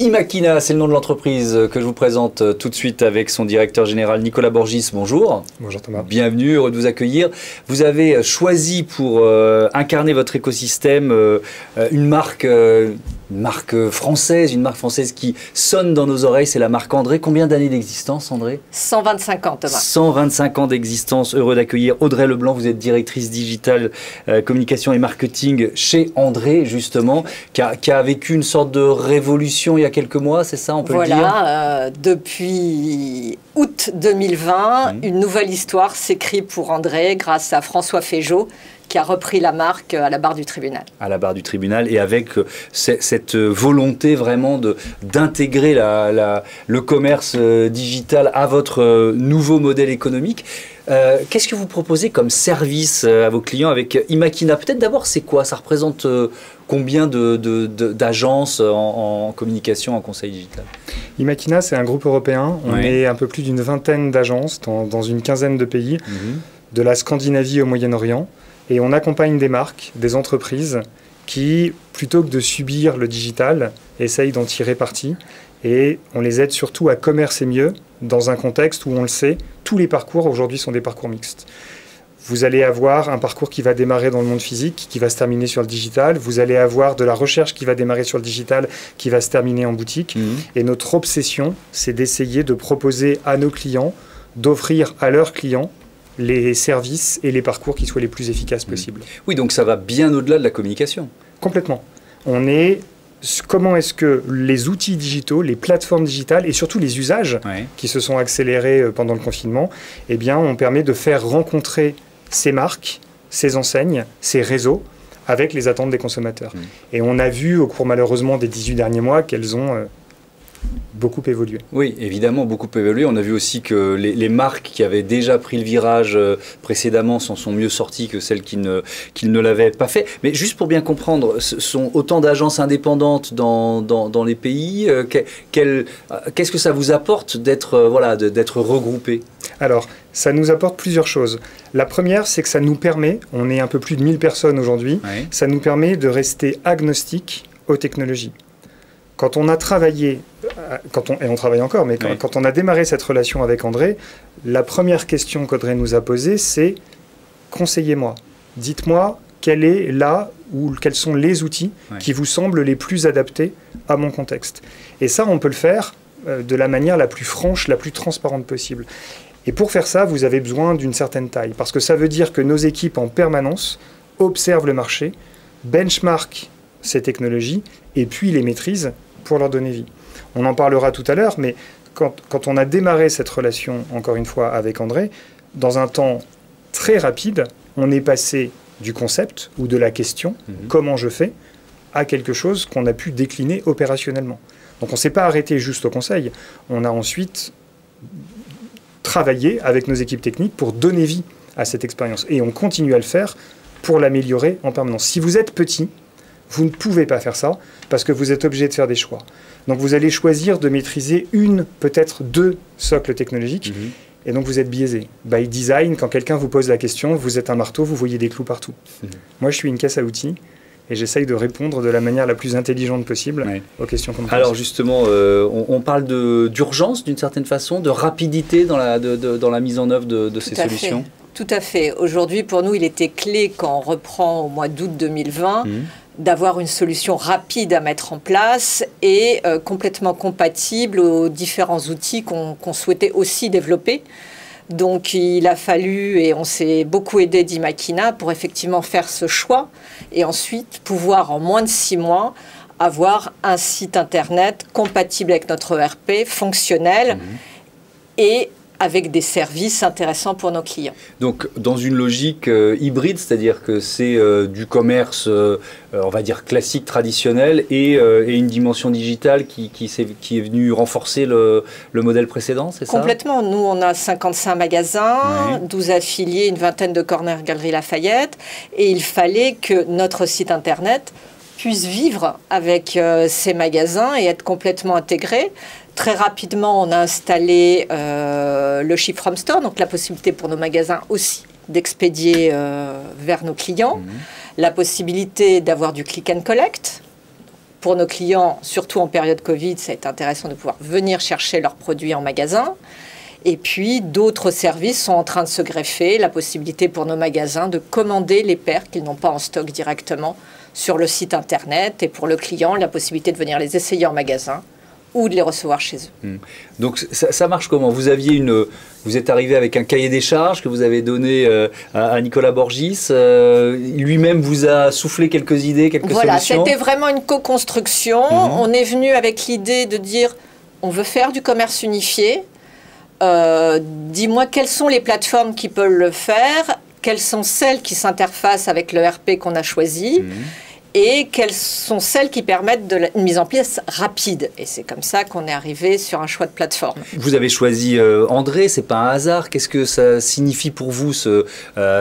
Imakina, c'est le nom de l'entreprise que je vous présente tout de suite avec son directeur général Nicolas Borgis. Bonjour. Bonjour Thomas. Bienvenue, heureux de vous accueillir. Vous avez choisi pour incarner votre écosystème une marque française, qui sonne dans nos oreilles, c'est la marque André. Combien d'années d'existence, André? 125 ans, Thomas. 125 ans d'existence. Heureux d'accueillir Audrey Leblanc. Vous êtes directrice digitale, communication et marketing chez André, justement, qui a vécu une sorte de révolution il y a quelques mois, c'est ça, on peut le dire? Voilà, depuis août 2020, une nouvelle histoire s'écrit pour André grâce à François Féjot, qui a repris la marque à la barre du tribunal. À la barre du tribunal, et avec cette volonté vraiment d'intégrer le commerce digital à votre nouveau modèle économique. Qu'est-ce que vous proposez comme service à vos clients avec Imakina? Peut-être d'abord, c'est quoi? Ça représente combien d'agences en communication, en conseil digital? Imakina, c'est un groupe européen. On est un peu plus d'une vingtaine d'agences dans une quinzaine de pays, de la Scandinavie au Moyen-Orient. Et on accompagne des marques, des entreprises qui, plutôt que de subir le digital, essayent d'en tirer parti. Et on les aide surtout à commercer mieux dans un contexte où, on le sait, tous les parcours aujourd'hui sont des parcours mixtes. Vous allez avoir un parcours qui va démarrer dans le monde physique, qui va se terminer sur le digital. Vous allez avoir de la recherche qui va démarrer sur le digital, qui va se terminer en boutique. Et notre obsession, c'est d'essayer de proposer à nos clients, d'offrir à leurs clients les services et les parcours qui soient les plus efficaces possibles. Oui, donc ça va bien au-delà de la communication. Complètement. Comment est-ce que les outils digitaux, les plateformes digitales et surtout les usages qui se sont accélérés pendant le confinement, eh bien, on permet de faire rencontrer ces marques, ces enseignes, ces réseaux avec les attentes des consommateurs. Et on a vu au cours malheureusement des 18 derniers mois qu'elles ont beaucoup évolué. Oui, évidemment, beaucoup évolué. On a vu aussi que les marques qui avaient déjà pris le virage précédemment sont mieux sorties que celles qui ne l'avaient pas fait. Mais juste pour bien comprendre, ce sont autant d'agences indépendantes dans les pays. Qu'est-ce que ça vous apporte d'être regroupés? Alors, ça nous apporte plusieurs choses. La première, c'est que ça nous permet, on est un peu plus de 1000 personnes aujourd'hui, ça nous permet de rester agnostiques aux technologies. Quand on a travaillé, et on travaille encore, mais quand on a démarré cette relation avec André, la première question qu'Audrey nous a posée, c'est « Conseillez-moi, dites-moi quel est là ou quels sont les outils qui vous semblent les plus adaptés à mon contexte ». Et ça, on peut le faire de la manière la plus franche, la plus transparente possible. Et pour faire ça, vous avez besoin d'une certaine taille, parce que ça veut dire que nos équipes en permanence observent le marché, benchmarkent ces technologies et puis les maîtrisent pour leur donner vie. On en parlera tout à l'heure, mais quand on a démarré cette relation, encore une fois, avec André, dans un temps très rapide, on est passé du concept ou de la question, comment je fais, à quelque chose qu'on a pu décliner opérationnellement. Donc on ne s'est pas arrêté juste au conseil, on a ensuite travaillé avec nos équipes techniques pour donner vie à cette expérience. Et on continue à le faire pour l'améliorer en permanence. Si vous êtes petit, vous ne pouvez pas faire ça parce que vous êtes obligé de faire des choix. Donc vous allez choisir de maîtriser une, peut-être deux socles technologiques et donc vous êtes biaisé. By design, quand quelqu'un vous pose la question, vous êtes un marteau, vous voyez des clous partout. Moi, je suis une caisse à outils et j'essaye de répondre de la manière la plus intelligente possible aux questions qu'on me pose. Alors justement, on parle d'urgence d'une certaine façon, de rapidité dans la mise en œuvre de ces solutions. Tout à fait. Aujourd'hui, pour nous, il était clé quand on reprend au mois d'août 2020 d'avoir une solution rapide à mettre en place et complètement compatible aux différents outils qu'on souhaitait aussi développer. Donc il a fallu, et on s'est beaucoup aidé d'Imakina pour effectivement faire ce choix et ensuite pouvoir en moins de 6 mois avoir un site internet compatible avec notre ERP, fonctionnel et avec des services intéressants pour nos clients. Donc, dans une logique hybride, c'est-à-dire que c'est du commerce, on va dire classique, traditionnel, et une dimension digitale qui est venue renforcer le modèle précédent, c'est ça? Complètement. Nous, on a 55 magasins, 12 affiliés, une vingtaine de corners Galeries Lafayette, et il fallait que notre site internet puisse vivre avec ces magasins et être complètement intégré. Très rapidement, on a installé le Ship from Store, donc la possibilité pour nos magasins aussi d'expédier vers nos clients, la possibilité d'avoir du click and collect, pour nos clients, surtout en période Covid, ça a été intéressant de pouvoir venir chercher leurs produits en magasin. Et puis, d'autres services sont en train de se greffer. La possibilité pour nos magasins de commander les paires qu'ils n'ont pas en stock directement sur le site Internet. Et pour le client, la possibilité de venir les essayer en magasin ou de les recevoir chez eux. Donc, ça marche comment? Vous êtes arrivé avec un cahier des charges que vous avez donné à Nicolas Borgis. Lui-même vous a soufflé quelques idées, quelques solutions? Voilà, c'était vraiment une co-construction. On est venu avec l'idée de dire, on veut faire du commerce unifié. Dis-moi quelles sont les plateformes qui peuvent le faire, quelles sont celles qui s'interfacent avec le RP qu'on a choisi et quelles sont celles qui permettent une mise en place rapide. Et c'est comme ça qu'on est arrivé sur un choix de plateforme. Vous avez choisi André, c'est pas un hasard. Qu'est-ce que ça signifie pour vous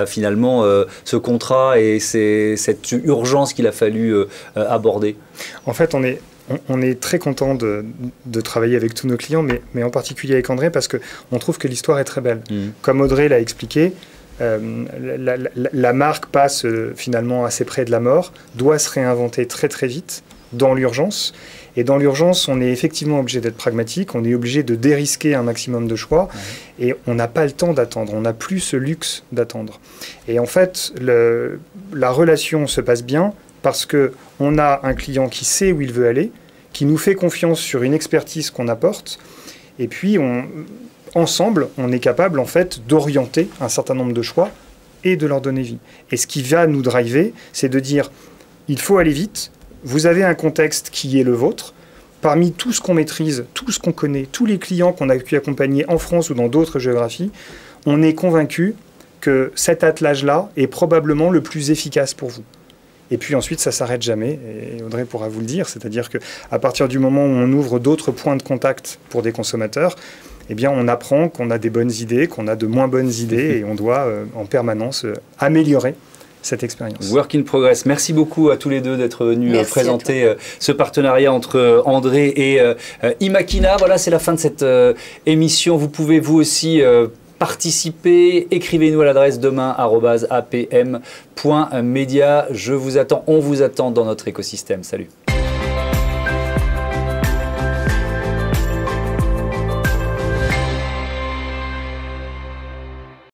finalement ce contrat et cette urgence qu'il a fallu aborder? En fait, on est très content de travailler avec tous nos clients, mais en particulier avec André, parce qu'on trouve que l'histoire est très belle. Comme Audrey l'a expliqué, la marque passe finalement assez près de la mort, doit se réinventer très très vite dans l'urgence. Et dans l'urgence, on est effectivement obligé d'être pragmatique, on est obligé de dérisquer un maximum de choix, et on n'a pas le temps d'attendre, on n'a plus ce luxe d'attendre. Et en fait, la relation se passe bien parce qu'on a un client qui sait où il veut aller, qui nous fait confiance sur une expertise qu'on apporte, et puis ensemble, on est capable en fait d'orienter un certain nombre de choix et de leur donner vie. Et ce qui va nous driver, c'est de dire, il faut aller vite, vous avez un contexte qui est le vôtre, parmi tout ce qu'on maîtrise, tout ce qu'on connaît, tous les clients qu'on a pu accompagner en France ou dans d'autres géographies, on est convaincu que cet attelage-là est probablement le plus efficace pour vous. Et puis ensuite, ça ne s'arrête jamais, et Audrey pourra vous le dire, c'est-à-dire qu'à partir du moment où on ouvre d'autres points de contact pour des consommateurs, eh bien, on apprend qu'on a des bonnes idées, qu'on a de moins bonnes idées, et on doit en permanence améliorer cette expérience. Work in progress. Merci beaucoup à tous les deux d'être venus présenter ce partenariat entre André et Imakina. Voilà, c'est la fin de cette émission. Vous pouvez vous aussi participer. Écrivez-nous à l'adresse demain@apm.media. Je vous attends, on vous attend dans notre écosystème. Salut.